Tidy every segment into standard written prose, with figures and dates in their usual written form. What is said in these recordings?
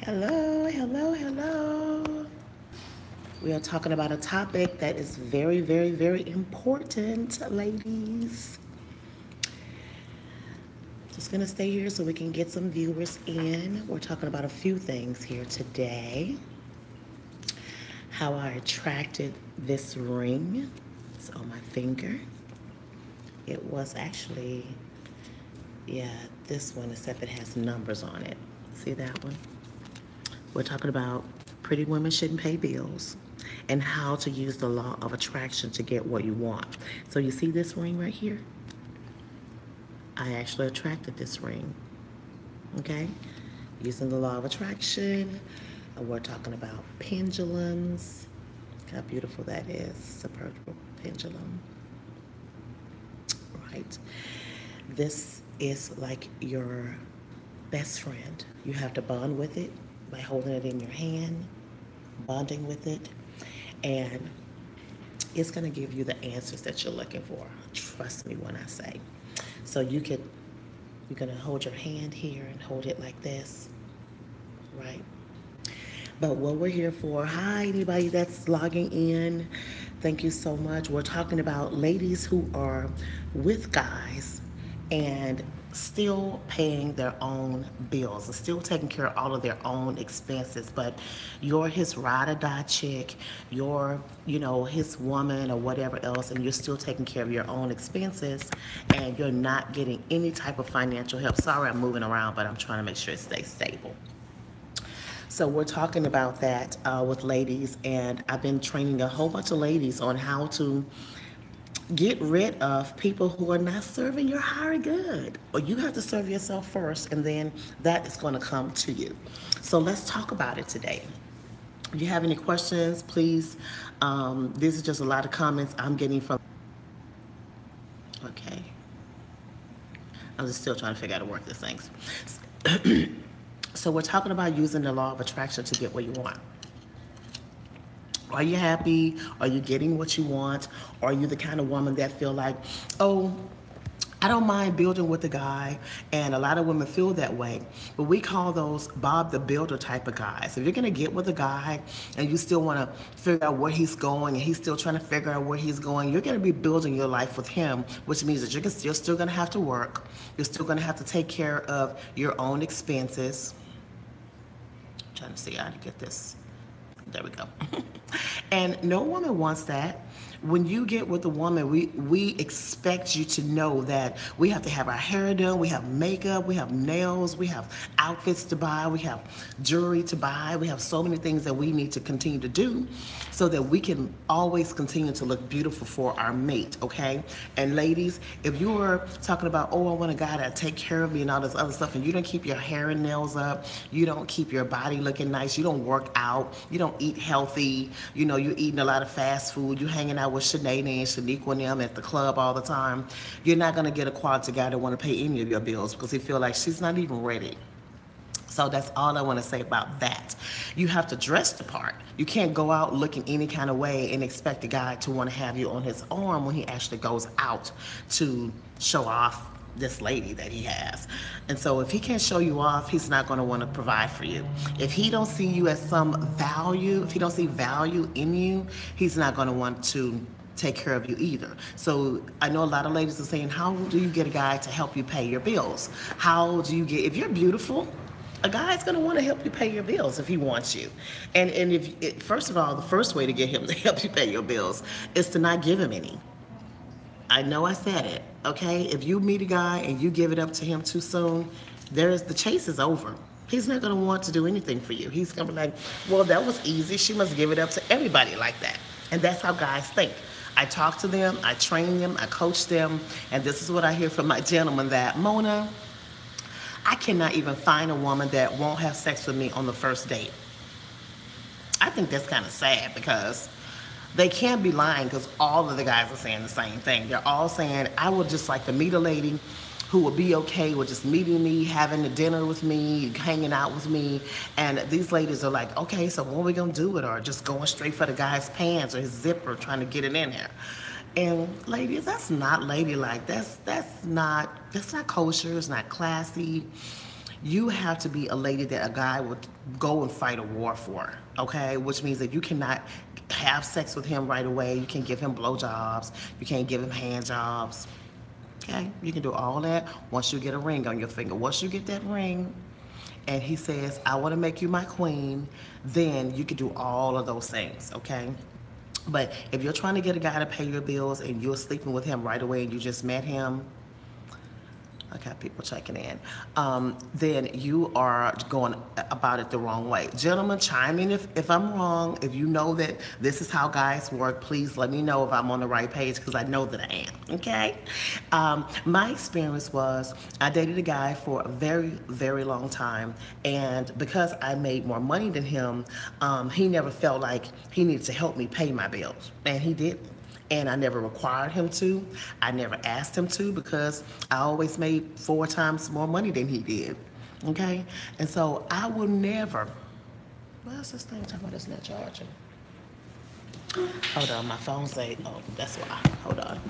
Hello, hello, hello. We are talking about a topic that is very, very, very important, ladies. Just gonna stay here so we can get some viewers in. We're talking about a few things here today. How I attracted this ring. It's on my finger. It was actually, yeah, this one, except it has numbers on it. See that one? We're talking about pretty women shouldn't pay bills and how to use the law of attraction to get what you want. So you see this ring right here? I actually attracted this ring, okay? Using the law of attraction. And we're talking about pendulums. Look how beautiful that is. It's a purple pendulum, right? This is like your best friend. You have to bond with it by holding it in your hand, bonding with it, and it's going to give you the answers that you're looking for. Trust me when I say. So you're going to hold your hand here and hold it like this, right? But what we're here for, hi, anybody that's logging in, thank you so much. We're talking about ladies who are with guys and still paying their own bills and still taking care of all of their own expenses, but you're his ride or die chick, you're, his woman or whatever else, and you're still taking care of your own expenses and you're not getting any type of financial help. Sorry, I'm moving around, but I'm trying to make sure it stays stable. So we're talking about that with ladies, and I've been training a whole bunch of ladies on how to get rid of people who are not serving your higher good. Or you have to serve yourself first, and then that is going to come to you. So let's talk about it today. If you have any questions, please. This is just a lot of comments I'm getting from. Okay. I'm just still trying to figure out how to work these things. So we're talking about using the law of attraction to get what you want. Are you happy? Are you getting what you want? Are you the kind of woman that feel like, oh, I don't mind building with a guy, and a lot of women feel that way, but we call those Bob the Builder type of guys. If you're gonna get with a guy and you still wanna figure out where he's going and he's still trying to figure out where he's going, you're gonna be building your life with him, which means that you're still gonna have to work, you're still gonna have to take care of your own expenses. I'm trying to see how to get this. There we go. And no woman wants that. When you get with a woman, we expect you to know that we have to have our hair done, we have makeup, we have nails, we have outfits to buy, we have jewelry to buy, we have so many things that we need to continue to do so that we can always continue to look beautiful for our mate, okay? And ladies, if you are talking about, oh, I want a guy that take care of me and all this other stuff, and you don't keep your hair and nails up, you don't keep your body looking nice, you don't work out, you don't eat healthy, you're eating a lot of fast food, you're hanging out with Sinead and Shaniqua and them at the club all the time, you're not going to get a quality guy that want to pay any of your bills because he feel like she's not even ready. So that's all I want to say about that. You have to dress the part. You can't go out looking any kind of way and expect a guy to want to have you on his arm when he actually goes out to show off this lady that he has. And so if he can't show you off, he's not going to want to provide for you. If he don't see you as some value, if he don't see value in you, he's not going to want to take care of you either. So I know a lot of ladies are saying, how do you get a guy to help you pay your bills? How do you get, if you're beautiful, a guy's going to want to help you pay your bills if he wants you. And first of all, the first way to get him to help you pay your bills is to not give him any. I know I said it, okay? If you meet a guy and you give it up to him too soon, the chase is over. He's not going to want to do anything for you. He's going to be like, well, that was easy. She must give it up to everybody like that. And that's how guys think. I talk to them, I train them, I coach them, and this is what I hear from my gentlemen that, Mona, I cannot even find a woman that won't have sex with me on the first date. I think that's kind of sad because they can't be lying because all of the guys are saying the same thing. They're all saying, I would just like to meet a lady who would be okay with just meeting me, having a dinner with me, hanging out with me. And these ladies are like, okay, so what are we gonna do with her? Just going straight for the guy's pants or his zipper, trying to get it in there. And ladies, that's not ladylike. That's not kosher. It's not classy. You have to be a lady that a guy would go and fight a war for, okay? Which means that you cannot have sex with him right away. You can give him blowjobs. You can't give him hand jobs. Okay? You can do all that once you get a ring on your finger. Once you get that ring and he says, I want to make you my queen, then you can do all of those things, okay? But if you're trying to get a guy to pay your bills and you're sleeping with him right away and you just met him, I got people checking in. Then you are going about it the wrong way. Gentlemen, chime in if I'm wrong. If you know that this is how guys work, please let me know if I'm on the right page because I know that I am, okay? My experience was I dated a guy for a very, very long time, and because I made more money than him, he never felt like he needed to help me pay my bills, and he didn't. And I never required him to. I never asked him to because I always made 4 times more money than he did. Okay? And so I will never. What's this thing talking about? It's not charging. Hold on, my phone say, oh, that's why. Hold on.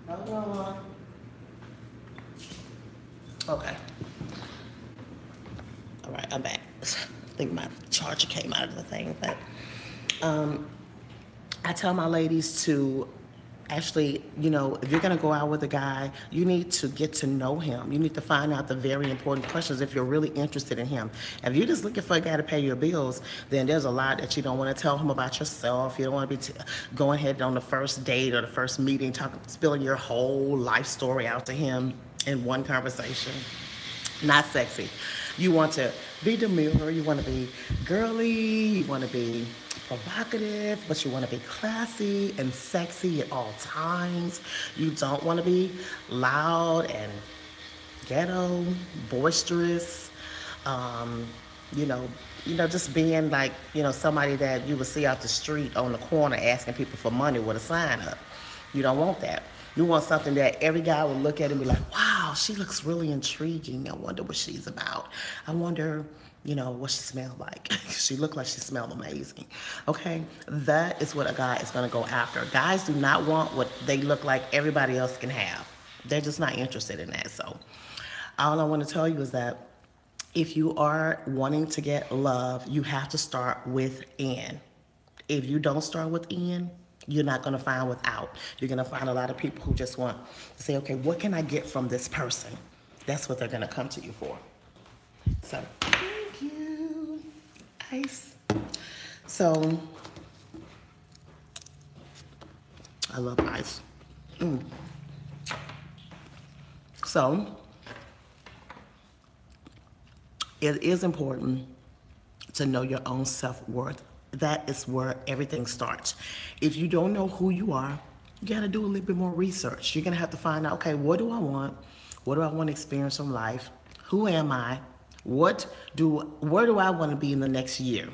Hold on. Okay. All right, I'm back. I think my charger came out of the thing, but I tell my ladies to actually, if you're gonna go out with a guy, you need to get to know him. You need to find out the very important questions if you're really interested in him. If you're just looking for a guy to pay your bills, then there's a lot that you don't want to tell him about yourself. You don't want to be going ahead on the first date or the first meeting, spilling your whole life story out to him in one conversation. Not sexy. You want to be demure, you want to be girly, you want to be provocative, but you want to be classy and sexy at all times. You don't want to be loud and ghetto, boisterous, you know, just being like, somebody that you would see out the street on the corner asking people for money with a sign up. You don't want that. You want something that every guy would look at and be like, wow, she looks really intriguing. I wonder what she's about. I wonder, what she smells like. She looked like she smelled amazing. Okay? That is what a guy is going to go after. Guys do not want what they look like everybody else can have. They're just not interested in that. So all I want to tell you is that if you are wanting to get love, you have to start within. If you don't start within, you're not going to find without. You're going to find a lot of people who just want to say, okay, what can I get from this person? That's what they're going to come to you for. So, thank you. Ice. So, I love ice. So, it is important to know your own self-worth. That is where everything starts. If you don't know who you are, you got to do a little bit more research. You're going to have to find out, okay, what do I want? What do I want to experience from life? Who am I? Where do I want to be in the next year?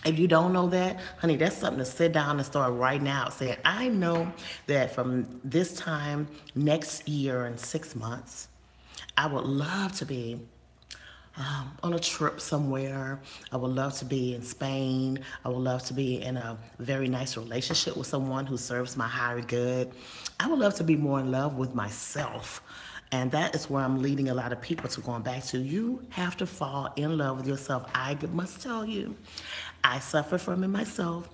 If you don't know that, honey, that's something to sit down and start writing out. Saying, I know that from this time next year in 6 months, I would love to be on a trip somewhere. I would love to be in Spain. I would love to be in a very nice relationship with someone who serves my higher good. I would love to be more in love with myself. And that is where I'm leading a lot of people to going back to. You have to fall in love with yourself. I must tell you, I suffer from it myself.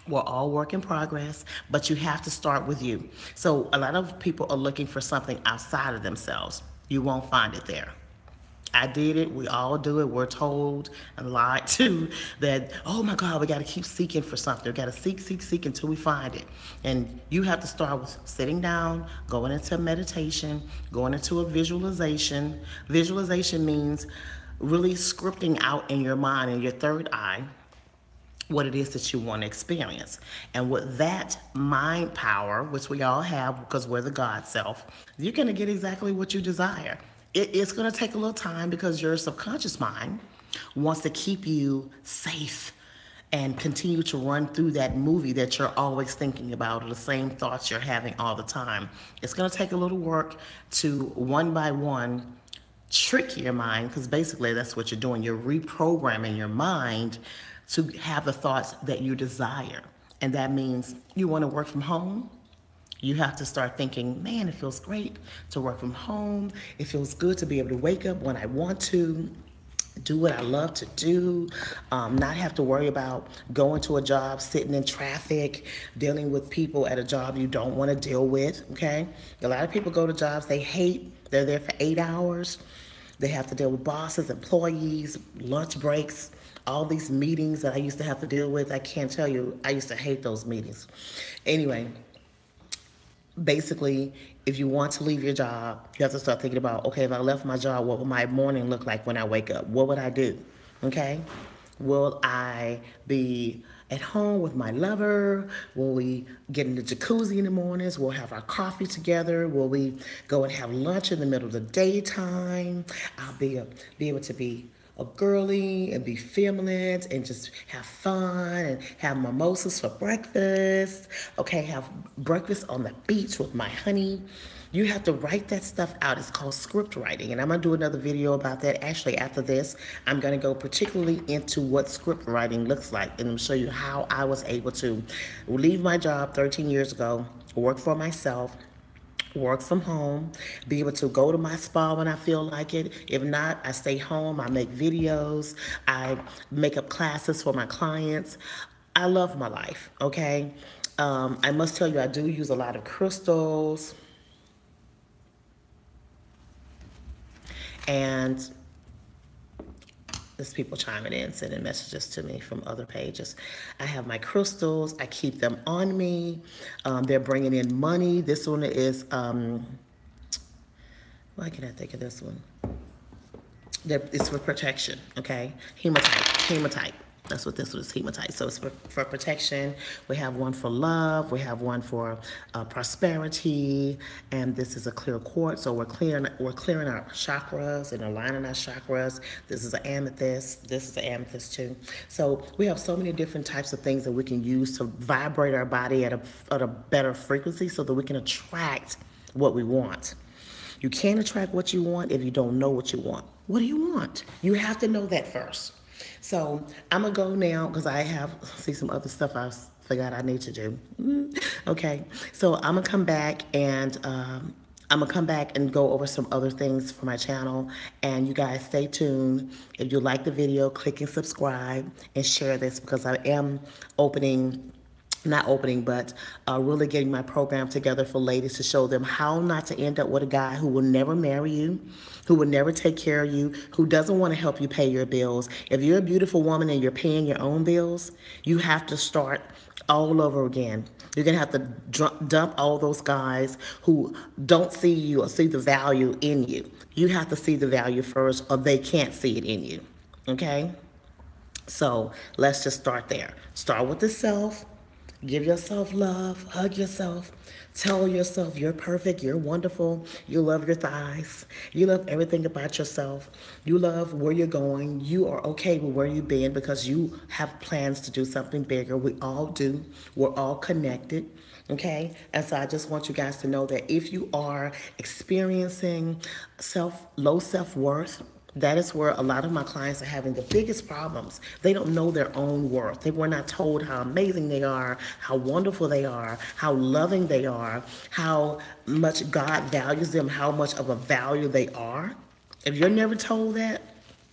We're all work in progress, but you have to start with you. So a lot of people are looking for something outside of themselves. You won't find it there. I did it. We all do it. We're told and lied to that, oh my God, we got to keep seeking for something. We got to seek until we find it. And you have to start with sitting down, going into meditation, going into a visualization. Visualization means really scripting out in your mind, in your third eye, what it is that you want to experience. And with that mind power, which we all have because we're the God self, you're going to get exactly what you desire. It's going to take a little time because your subconscious mind wants to keep you safe and continue to run through that movie that you're always thinking about, or the same thoughts you're having all the time. It's going to take a little work to one by one trick your mind, because basically that's what you're doing. You're reprogramming your mind to have the thoughts that you desire. and that means you want to work from home, you have to start thinking, man, it feels great to work from home. It feels good to be able to wake up when I want to, do what I love to do, not have to worry about going to a job, sitting in traffic, dealing with people at a job you don't want to deal with, okay? A lot of people go to jobs they hate. They're there for 8 hours. They have to deal with bosses, employees, lunch breaks, all these meetings that I used to have to deal with. I can't tell you, I used to hate those meetings. Anyway, basically, if you want to leave your job, you have to start thinking about, okay, if I left my job, what would my morning look like when I wake up? What would I do? Okay? Will I be at home with my lover? Will we get in the jacuzzi in the mornings? We'll have our coffee together. Will we go and have lunch in the middle of the daytime? I'll be able to be a girly and be feminine and just have fun and have mimosas for breakfast. Okay, have breakfast on the beach with my honey. You have to write that stuff out. It's called script writing. And I'm going to do another video about that. Actually, after this, I'm going to go particularly into what script writing looks like. And I'm show you how I was able to leave my job 13 years ago, work for myself, work from home, be able to go to my spa when I feel like it. If not, I stay home, I make videos, I make up classes for my clients. I love my life, okay? I must tell you, I do use a lot of crystals, and there's people chiming in, sending messages to me from other pages. I have my crystals. I keep them on me. They're bringing in money. This one is, why can't I think of this one? It's for protection, okay? Hematite. That's what this one is, hematite. So it's for protection. We have one for love. We have one for prosperity. And this is a clear quartz. So we're clearing our chakras and aligning our chakras. This is an amethyst. This is an amethyst too. So we have so many different types of things that we can use to vibrate our body at a better frequency so that we can attract what we want. You can't attract what you want if you don't know what you want. What do you want? You have to know that first. So I'm going to go now because I see some other stuff I forgot I need to do. Okay, so I'm going to come back and go over some other things for my channel. And you guys stay tuned. If you like the video, click and subscribe and share this because I am really getting my program together for ladies to show them how not to end up with a guy who will never marry you, who will never take care of you, who doesn't want to help you pay your bills. If you're a beautiful woman and you're paying your own bills, you have to start all over again. You're going to have to dump all those guys who don't see you or see the value in you. You have to see the value first or they can't see it in you. Okay? So let's just start there. Start with the self. Give yourself love, hug yourself, tell yourself you're perfect, you're wonderful, you love your thighs, you love everything about yourself, you love where you're going, you are okay with where you've been because you have plans to do something bigger. We all do, we're all connected, okay? And so I just want you guys to know that if you are experiencing low self-worth, that is where a lot of my clients are having the biggest problems. They don't know their own worth. They were not told how amazing they are, how wonderful they are, how loving they are, how much God values them, how much of a value they are. If you're never told that,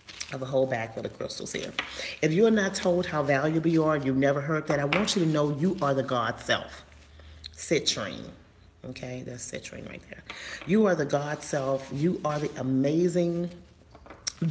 I have a whole bag full of crystals here. If you're not told how valuable you are, you've never heard that, I want you to know you are the God self. Citrine. Okay, that's citrine right there. You are the God self. You are the amazing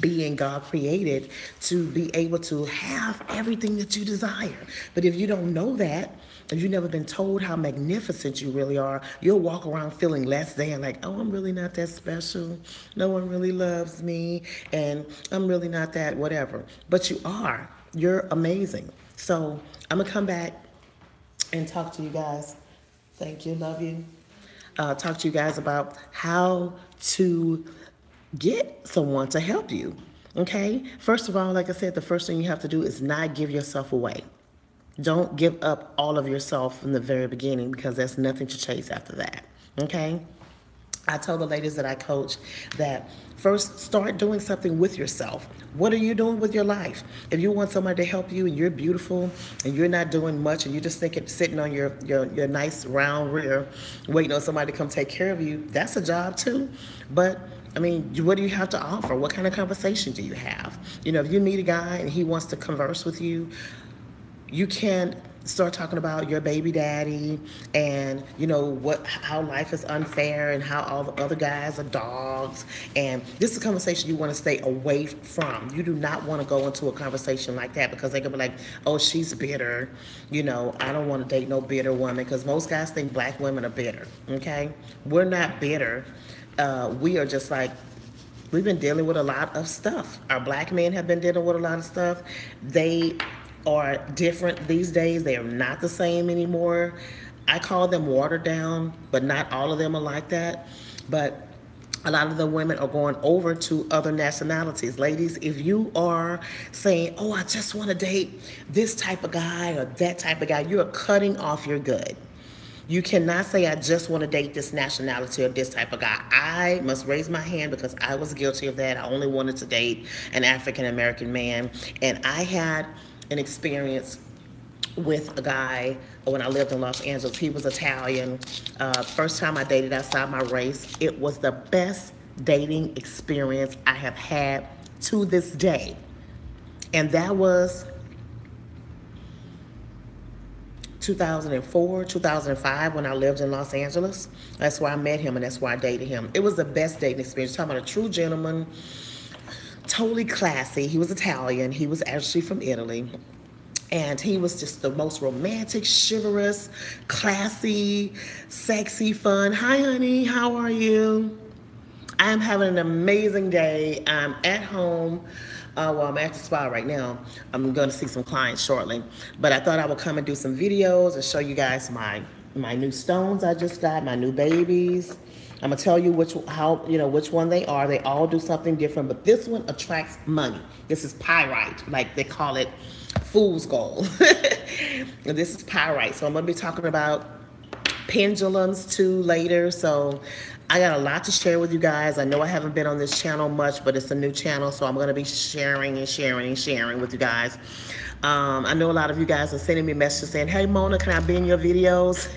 being God created to be able to have everything that you desire. But if you don't know that, if you've never been told how magnificent you really are, you'll walk around feeling less than, like, oh, I'm really not that special. No one really loves me, and I'm really not that whatever. But you are. You're amazing. So I'm going to come back and talk to you guys. Thank you. Love you. Talk to you guys about how to get someone to help you, okay? First of all, like I said, the first thing you have to do is not give yourself away. Don't give up all of yourself from the very beginning because there's nothing to chase after that, okay? I tell the ladies that I coach that first start doing something with yourself. What are you doing with your life? If you want somebody to help you and you're beautiful and you're not doing much and you're just thinking, sitting on your nice round rear waiting on somebody to come take care of you, that's a job too. But I mean, what do you have to offer? What kind of conversation do you have? You know, if you meet a guy and he wants to converse with you, you can start talking about your baby daddy and how life is unfair and how all the other guys are dogs, and this is a conversation you want to stay away from. You do not want to go into a conversation like that because they could be like, oh, she's bitter, I don't want to date no bitter woman, because most guys think black women are bitter. Okay, we're not bitter. We are just like, we've been dealing with a lot of stuff. Our black men have been dealing with a lot of stuff. They are different these days. They are not the same anymore. I call them watered down, but not all of them are like that. But a lot of the women are going over to other nationalities. Ladies, if you are saying, oh, I just want to date this type of guy or that type of guy, you're cutting off your good. You cannot say, I just want to date this nationality or this type of guy. I must raise my hand because I was guilty of that. I only wanted to date an African American man. And I had an experience with a guy when I lived in Los Angeles. He was Italian. First time I dated outside my race. It was the best dating experience I have had to this day. And that was 2004, 2005 when I lived in Los Angeles. That's where I met him and that's where I dated him. It was the best dating experience. Talking about a true gentleman, totally classy. He was Italian. He was actually from Italy. And he was just the most romantic, chivalrous, classy, sexy, fun. Hi, honey. How are you? I'm having an amazing day. I'm at home. I'm at the spa right now. I'm going to see some clients shortly. But I thought I would come and do some videos and show you guys my new stones I just got, my new babies. I'm gonna tell you which one they are. They all do something different, but this one attracts money. This is pyrite, like they call it fool's gold. And this is pyrite. So I'm gonna be talking about pendulums too later. So I got a lot to share with you guys. I know I haven't been on this channel much, but it's a new channel, so I'm gonna be sharing and sharing and sharing with you guys. I know a lot of you guys are sending me messages saying, hey Mona, can I be in your videos?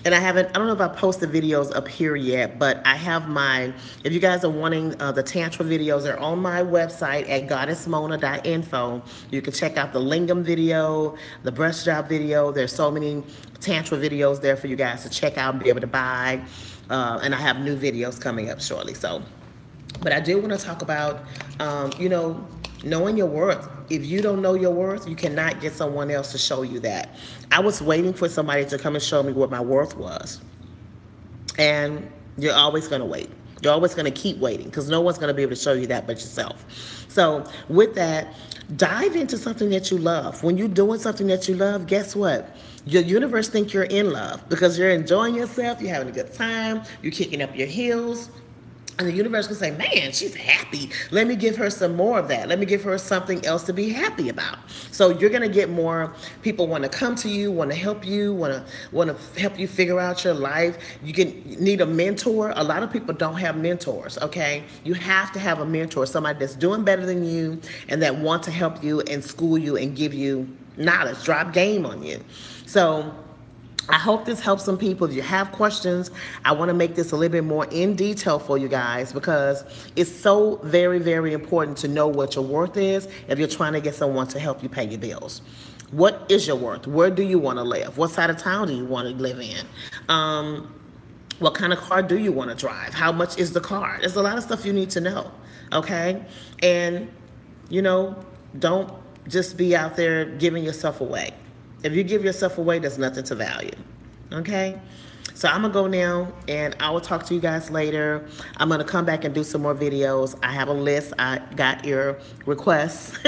And I don't know if I posted videos up here yet, but I have if you guys are wanting the Tantra videos, they're on my website at goddessmona.info. You can check out the lingam video, the breast job video. There's so many Tantra videos there for you guys to check out and be able to buy. And I have new videos coming up shortly. But I do want to talk about, knowing your worth. If you don't know your worth, you cannot get someone else to show you that. I was waiting for somebody to come and show me what my worth was. And you're always going to wait. You're always going to keep waiting because no one's going to be able to show you that but yourself. So with that, dive into something that you love. When you're doing something that you love, guess what? Your universe thinks you're in love because you're enjoying yourself, you're having a good time, you're kicking up your heels. And the universe can say, man, she's happy. Let me give her some more of that. Let me give her something else to be happy about. So you're going to get more people want to come to you, want to help you, want to help you figure out your life. You need a mentor. A lot of people don't have mentors, okay? You have to have a mentor, somebody that's doing better than you and that want to help you and school you and give you knowledge, drop game on you. So I hope this helps some people. If you have questions, I want to make this a little bit more in detail for you guys because it's so very, very important to know what your worth is if you're trying to get someone to help you pay your bills. What is your worth? Where do you want to live? What side of town do you want to live in? What kind of car do you want to drive? How much is the car? There's a lot of stuff you need to know, okay? And, don't just be out there giving yourself away. If you give yourself away, there's nothing to value, okay? So I'm going to go now, and I will talk to you guys later. I'm going to come back and do some more videos. I have a list. I got your requests.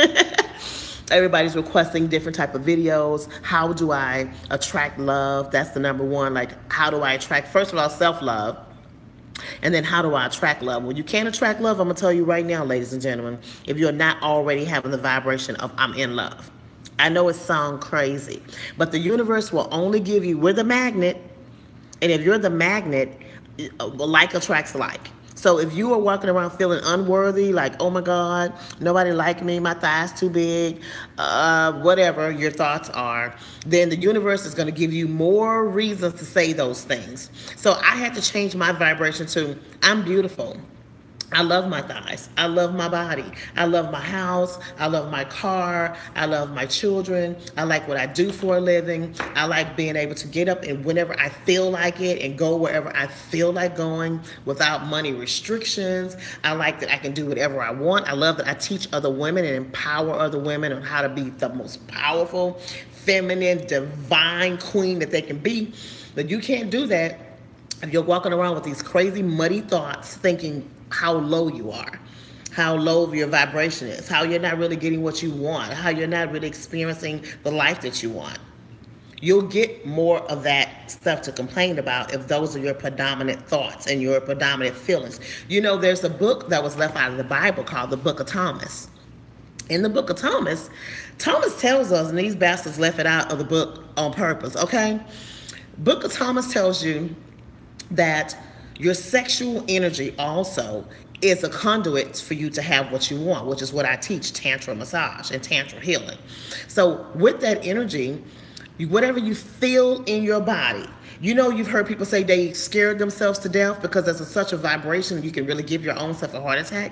Everybody's requesting different type of videos. How do I attract love? That's the number one. Like, how do I attract, first of all, self-love? And then how do I attract love? Well, you can't attract love, I'm going to tell you right now, ladies and gentlemen, if you're not already having the vibration of I'm in love. I know it sounds crazy, but the universe will only give you, we're the magnet, and if you're the magnet, like attracts like. So if you are walking around feeling unworthy, like, oh my God, nobody like me, my thighs too big, whatever your thoughts are, then the universe is going to give you more reasons to say those things. So I had to change my vibration to, I'm beautiful. I love my thighs. I love my body. I love my house. I love my car. I love my children. I like what I do for a living. I like being able to get up and whenever I feel like it and go wherever I feel like going without money restrictions. I like that I can do whatever I want. I love that I teach other women and empower other women on how to be the most powerful, feminine, divine queen that they can be. But you can't do that if you're walking around with these crazy, muddy thoughts thinking how low you are, how low your vibration is, how you're not really getting what you want, how you're not really experiencing the life that you want. You'll get more of that stuff to complain about if those are your predominant thoughts and your predominant feelings. You know, there's a book that was left out of the Bible called the Book of Thomas. In the Book of Thomas, Thomas tells us, and these bastards left it out of the book on purpose, okay? Book of Thomas tells you that your sexual energy also is a conduit for you to have what you want, which is what I teach, tantra massage and tantra healing. So with that energy, whatever you feel in your body, you know, you've heard people say they scared themselves to death because there's such a vibration you can really give your own self a heart attack.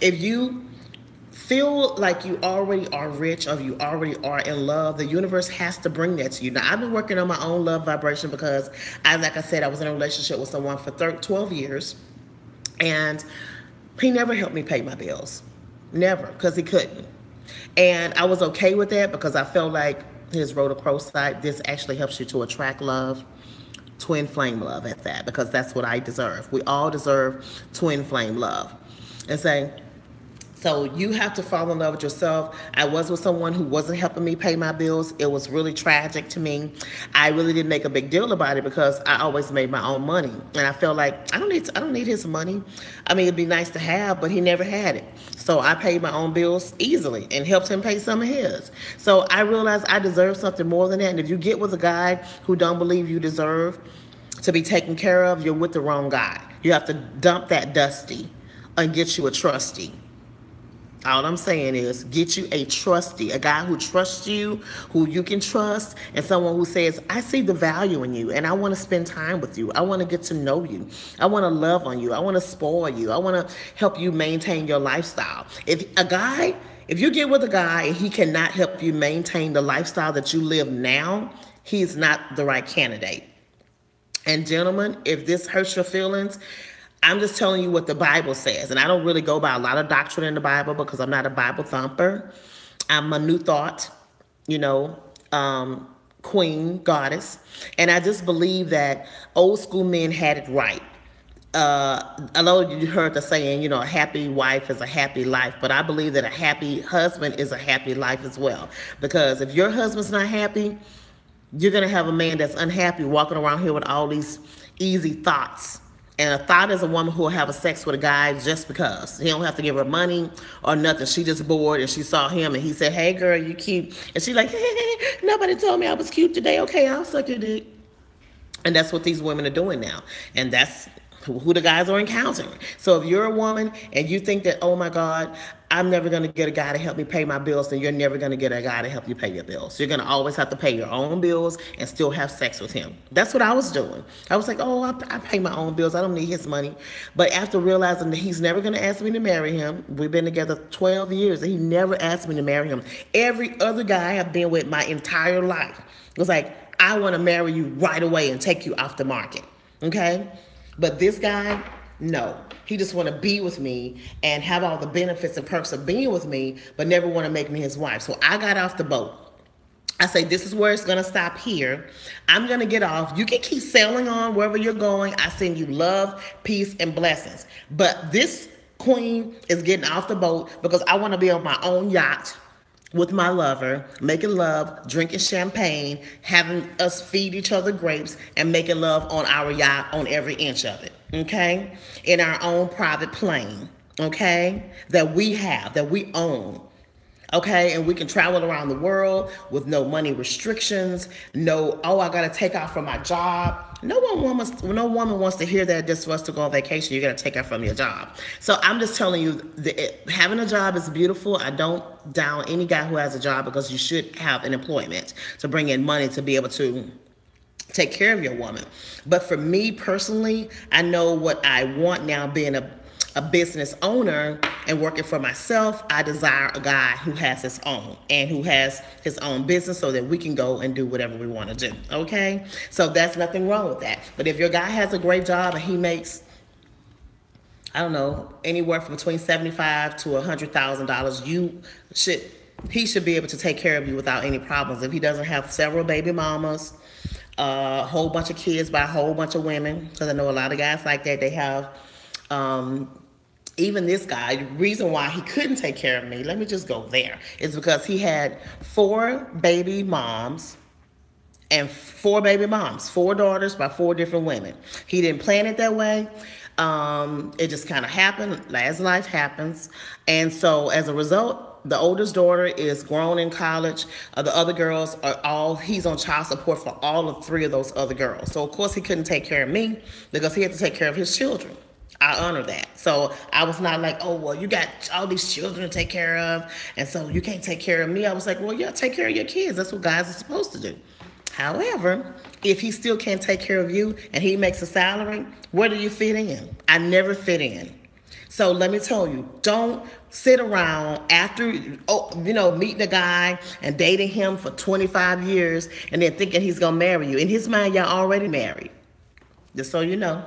If you feel like you already are rich or you already are in love, the universe has to bring that to you. Now, I've been working on my own love vibration because, like I said, I was in a relationship with someone for 12 years, and he never helped me pay my bills. Never, because he couldn't. And I was okay with that because I felt like his rhodochrosite, this actually helps you to attract love, twin flame love at that, because that's what I deserve. We all deserve twin flame love. And say, so you have to fall in love with yourself. I was with someone who wasn't helping me pay my bills. It was really tragic to me. I really didn't make a big deal about it because I always made my own money, and I felt like I don't need his money. I mean, it'd be nice to have, but he never had it. So I paid my own bills easily and helped him pay some of his. So I realized I deserve something more than that. And if you get with a guy who don't believe you deserve to be taken care of, you're with the wrong guy. You have to dump that dusty and get you a trusty. All I'm saying is get you a trusty, a guy who trusts you, who you can trust, and someone who says, I see the value in you, and I want to spend time with you. I want to get to know you. I want to love on you. I want to spoil you. I want to help you maintain your lifestyle. If you get with a guy and he cannot help you maintain the lifestyle that you live now, he's not the right candidate. And gentlemen, if this hurts your feelings, I'm just telling you what the Bible says. And I don't really go by a lot of doctrine in the Bible because I'm not a Bible thumper. I'm a new thought, queen, goddess. And I just believe that old school men had it right. I know you heard the saying, a happy wife is a happy life. But I believe that a happy husband is a happy life as well. Because if your husband's not happy, you're going to have a man that's unhappy walking around here with all these easy thoughts. And a thought is a woman who will have a sex with a guy just because. He don't have to give her money or nothing. She just bored and she saw him and he said, hey girl, you cute. And she like, hey, nobody told me I was cute today. Okay, I'll suck your dick. And that's what these women are doing now. And that's who the guys are encountering. So if you're a woman and you think that, oh my God, I'm never going to get a guy to help me pay my bills, then you're never going to get a guy to help you pay your bills. You're going to always have to pay your own bills and still have sex with him. That's what I was doing. I was like, oh, I pay my own bills. I don't need his money. But after realizing that he's never going to ask me to marry him, we've been together 12 years, and he never asked me to marry him. Every other guy I've been with my entire life was like, I want to marry you right away and take you off the market. Okay? But this guy, no. He just want to be with me and have all the benefits and perks of being with me, but never want to make me his wife. So I got off the boat. I say, this is where it's going to stop here. I'm going to get off. You can keep sailing on wherever you're going. I send you love, peace, and blessings. But this queen is getting off the boat because I want to be on my own yacht with my lover, making love, drinking champagne, having us feed each other grapes, and making love on our yacht on every inch of it, okay? In our own private plane, okay? That we have, that we own. Okay, and we can travel around the world with no money restrictions. No, oh, I gotta take off from my job. No woman wants to hear that. Just for us to go on vacation, you gotta take off from your job. So I'm just telling you, having a job is beautiful. I don't down any guy who has a job, because you should have an employment to bring in money to be able to take care of your woman. But for me personally, I know what I want now, being a business owner and working for myself. I desire a guy who has his own and who has his own business, so that we can go and do whatever we want to do. Okay, so that's nothing wrong with that. But if your guy has a great job and he makes, I don't know, anywhere from between $75,000 to $100,000, he should be able to take care of you without any problems. If he doesn't have several baby mamas, a whole bunch of kids by a whole bunch of women, because I know a lot of guys like that. They have, even this guy, the reason why he couldn't take care of me, let me just go there, is because he had 4 baby moms, four daughters by 4 different women. He didn't plan it that way. It just kind of happened, as life happens. And so as a result, the oldest daughter is grown in college. The other girls he's on child support for all of 3 of those other girls. So of course he couldn't take care of me, because he had to take care of his children. I honor that. So I was not like, oh, well, you got all these children to take care of, and so you can't take care of me. I was like, well, yeah, take care of your kids. That's what guys are supposed to do. However, if he still can't take care of you and he makes a salary, where do you fit in? I never fit in. So let me tell you, don't sit around after, meeting a guy and dating him for 25 years and then thinking he's going to marry you. In his mind, y'all already married. Just so you know.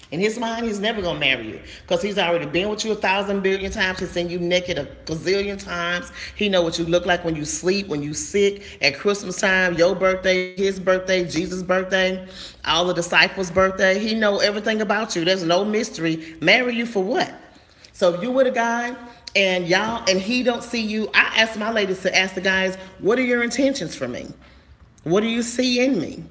In his mind, he's never going to marry you, because he's already been with you 1,000 billion times. He's seen you naked a gazillion times. He know what you look like when you sleep, when you sick, at Christmas time, your birthday, his birthday, Jesus' birthday, all the disciples' birthday. He know everything about you. There's no mystery. Marry you for what? So if you with a guy and he don't see you, I ask my ladies to ask the guys, what are your intentions for me? What do you see in me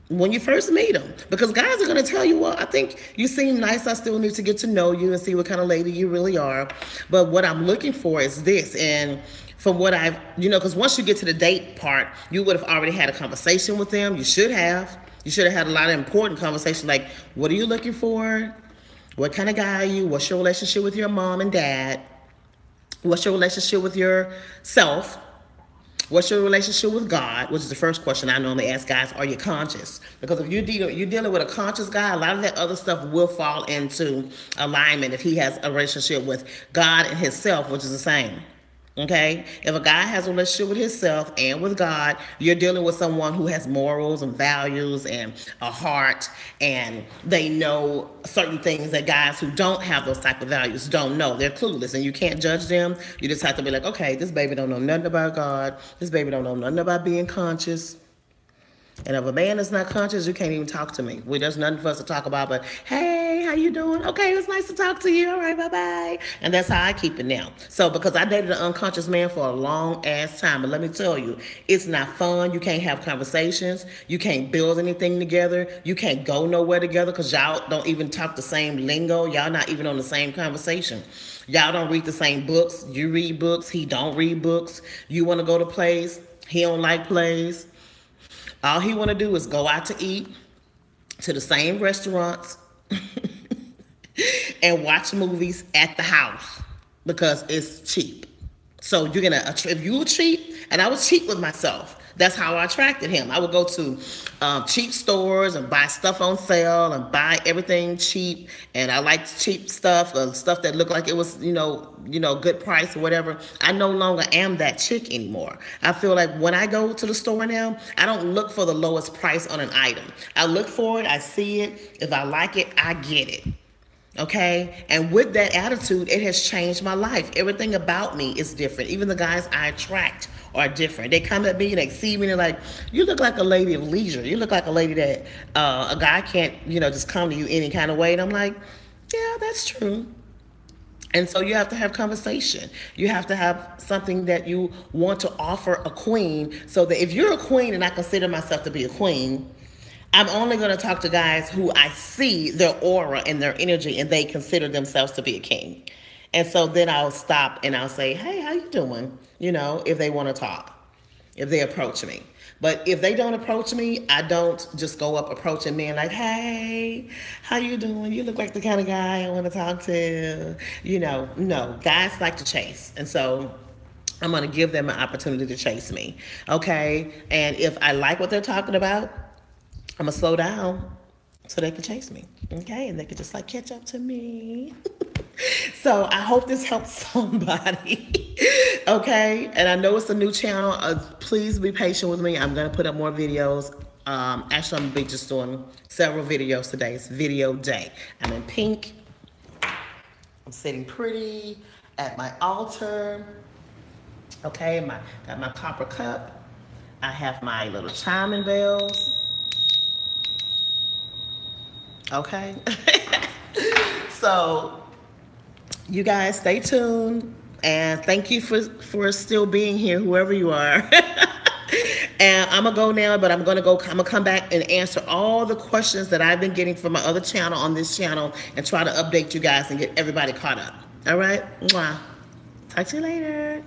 when you first meet them? Because guys are going to tell you, well, I think you seem nice. I still need to get to know you and see what kind of lady you really are. But what I'm looking for is this. And from what I've, because once you get to the date part, you would have already had a conversation with them. You should have. You should have had a lot of important conversations, like, what are you looking for? What kind of guy are you? What's your relationship with your mom and dad? What's your relationship with yourself? What's your relationship with God? Which is the first question I normally ask guys. Are you conscious? Because if you're dealing with a conscious guy, a lot of that other stuff will fall into alignment if he has a relationship with God and himself, which is the same. Okay? If a guy has a relationship with himself and with God, you're dealing with someone who has morals and values and a heart, and they know certain things that guys who don't have those type of values don't know. They're clueless, and you can't judge them. You just have to be like, okay, this baby don't know nothing about God. This baby don't know nothing about being conscious. And if a man is not conscious, you can't even talk to me. There's nothing for us to talk about but, hey, how you doing? Okay, it was nice to talk to you. All right, bye-bye. And that's how I keep it now. So because I dated an unconscious man for a long-ass time, but let me tell you, it's not fun. You can't have conversations. You can't build anything together. You can't go nowhere together because y'all don't even talk the same lingo. Y'all not even on the same conversation. Y'all don't read the same books. You read books. He don't read books. You want to go to plays. He don't like plays. All he want to do is go out to eat to the same restaurants and watch movies at the house because it's cheap. So you're going to, if you were cheap, and I was cheap with myself, that's how I attracted him. I would go to cheap stores and buy stuff on sale and buy everything cheap. And I liked cheap stuff, stuff that looked like it was, good price or whatever. I no longer am that chick anymore. I feel like when I go to the store now, I don't look for the lowest price on an item. I look for it. I see it. If I like it, I get it. Okay? And with that attitude, it has changed my life. Everything about me is different. Even the guys I attract are different. They come at me and they see me and they're like, you look like a lady of leisure. You look like a lady that a guy can't, just come to you any kind of way. And I'm like, yeah, that's true. And so you have to have conversation. You have to have something that you want to offer a queen, so that if you're a queen and I consider myself to be a queen, I'm only going to talk to guys who I see their aura and their energy and they consider themselves to be a king. And so then I'll stop and I'll say, hey, how you doing? You know, if they want to talk, if they approach me. But if they don't approach me, I don't just go up approaching men like, hey, how you doing? You look like the kind of guy I want to talk to. You know, no, guys like to chase. And so I'm going to give them an opportunity to chase me. Okay? And if I like what they're talking about, I'm going to slow down so they can chase me. Okay? And they can just like catch up to me. So I hope this helps somebody. Okay? And I know it's a new channel. Please be patient with me. I'm going to put up more videos. Actually, I'm going to be just doing several videos today. It's video day. I'm in pink. I'm sitting pretty at my altar. Okay? Got my copper cup. I have my little chiming bells. Okay? So you guys stay tuned, and thank you for still being here, whoever you are. And I'm gonna go now, but I'm gonna come back and answer all the questions that I've been getting from my other channel on this channel and try to update you guys and get everybody caught up. All right? Mwah. Talk to you later.